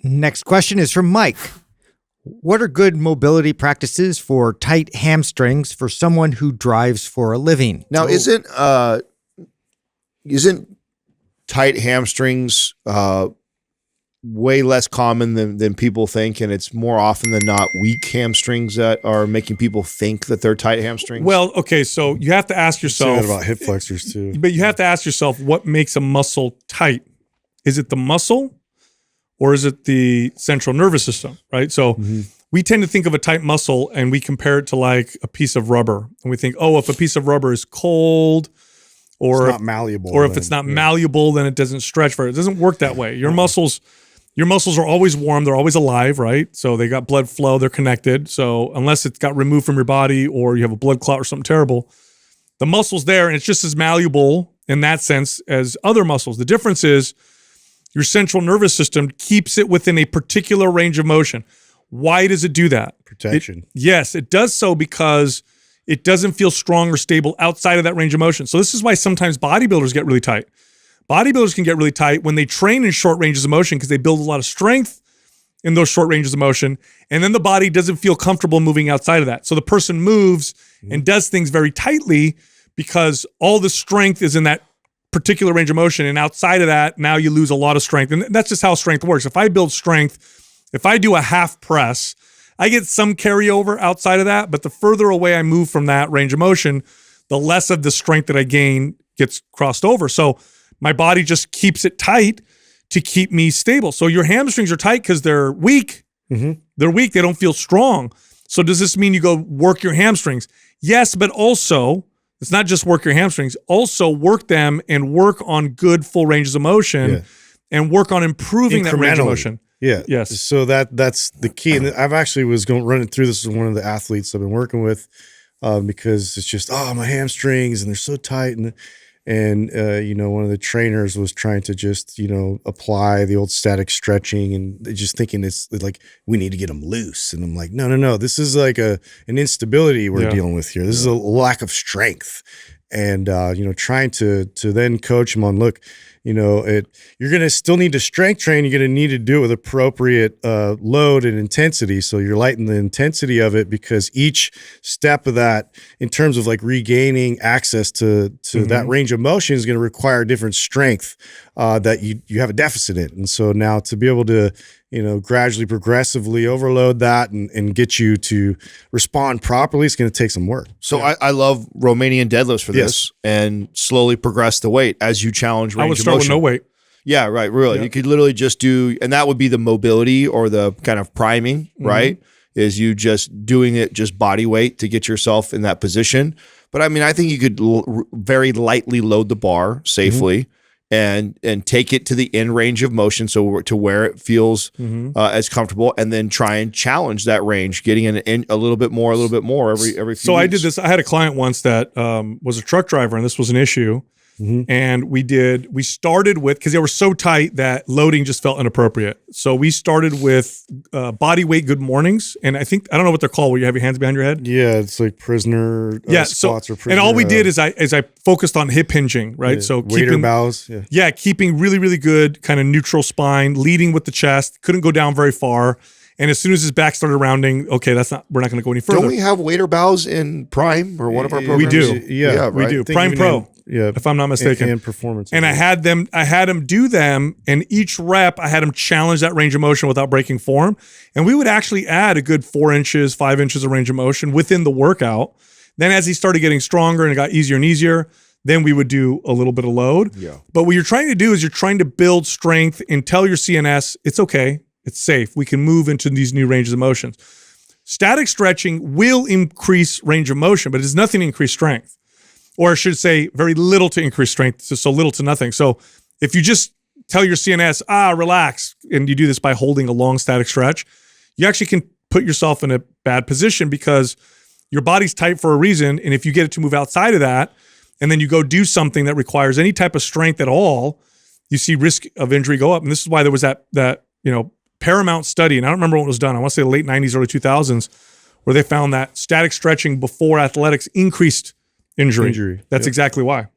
Next question is from Mike. What are good mobility practices for tight hamstrings for someone who drives for a living? Now, isn't tight hamstrings way less common than people think, and it's more often than not weak hamstrings that are making people think that they're tight hamstrings? Well, okay, so you have to ask yourself. Say that about hip flexors too. But you have to ask yourself, what makes a muscle tight? Is it the muscle or is it the central nervous system, right? So we tend to think of a tight muscle and we compare it to like a piece of rubber. And we think, oh, if a piece of rubber is cold or it's not malleable, or if it's not malleable, then it doesn't stretch very. It doesn't work that way. Your muscles are always warm. They're always alive, right? So they got blood flow. They're connected. So unless it's got removed from your body or you have a blood clot or something terrible, the muscle's there and it's just as malleable in that sense as other muscles. The difference is your central nervous system keeps it within a particular range of motion. Why does it do that? Protection. Yes, it does so because it doesn't feel strong or stable outside of that range of motion. So this is why sometimes bodybuilders get really tight. Bodybuilders can get really tight when they train in short ranges of motion because they build a lot of strength in those short ranges of motion, and then the body doesn't feel comfortable moving outside of that. So the person moves and does things very tightly because all the strength is in that particular range of motion, and outside of that, now you lose a lot of strength. And that's just how strength works. If I build strength, if I do a half press, I get some carryover outside of that, but the further away I move from that range of motion, the less of the strength that I gain gets crossed over. So my body just keeps it tight to keep me stable. So your hamstrings are tight because they're weak. They're weak. They don't feel strong. So does this mean you go work your hamstrings? Yes, but also it's not just work your hamstrings. Also work them and work on good full ranges of motion and work on improving that range of motion. Yeah. Yes. So that's the key. And I've actually was running through this with one of the athletes I've been working with because it's just, my hamstrings and they're so tight. And one of the trainers was trying to just, apply the old static stretching and just thinking it's like, we need to get them loose. And I'm like, no. This is like an instability we're dealing with here. This is a lack of strength. And, trying to then coach them on, look, you're going to still need to strength train. You're going to need to do it with appropriate load and intensity. So you're lightening the intensity of it because each step of that, in terms of like regaining access to that range of motion, is going to require different strength that you have a deficit in. And so now to be able to, gradually, progressively overload that and get you to respond properly, it's going to take some work. So I love Romanian deadlifts for this and slowly progress the weight as you challenge range of motion. I would start with no weight. Yeah, right. Really. Yeah. You could literally just do, and that would be the mobility or the kind of priming, right? Is you just doing it just body weight to get yourself in that position. But I mean, I think you could very lightly load the bar safely. And take it to the end range of motion, so to where it feels as comfortable, and then try and challenge that range, getting in a little bit more every few weeks. So I did this. I had a client once that was a truck driver, and this was an issue. And we started with, because they were so tight that loading just felt inappropriate. So we started with body weight good mornings. And I don't know what they're called, where you have your hands behind your head. Yeah, it's like prisoner squats or prisoner. And all we did is I focused on hip hinging, right? Yeah, so waiter bows. Yeah, keeping really, really good kind of neutral spine, leading with the chest, couldn't go down very far. And as soon as his back started rounding, okay, we're not going to go any further. Don't we have waiter bows in Prime or one of our programs? We do. Yeah, we do. Prime Pro. If I'm not mistaken. And performance. And I had them do them, and each rep, I had them challenge that range of motion without breaking form. And we would actually add a good 4 inches, 5 inches of range of motion within the workout. Then as he started getting stronger and it got easier and easier, then we would do a little bit of load. Yeah. But what you're trying to do is you're trying to build strength and tell your CNS, it's okay, it's safe. We can move into these new ranges of motions. Static stretching will increase range of motion, but it does nothing to increase strength. Or I should say very little to increase strength, so little to nothing. So if you just tell your CNS, relax, and you do this by holding a long static stretch, you actually can put yourself in a bad position because your body's tight for a reason. And if you get it to move outside of that, and then you go do something that requires any type of strength at all, you see risk of injury go up. And this is why there was that Paramount study, and I don't remember when it was done. I want to say the late 90s, early 2000s, where they found that static stretching before athletics increased injury. That's exactly why.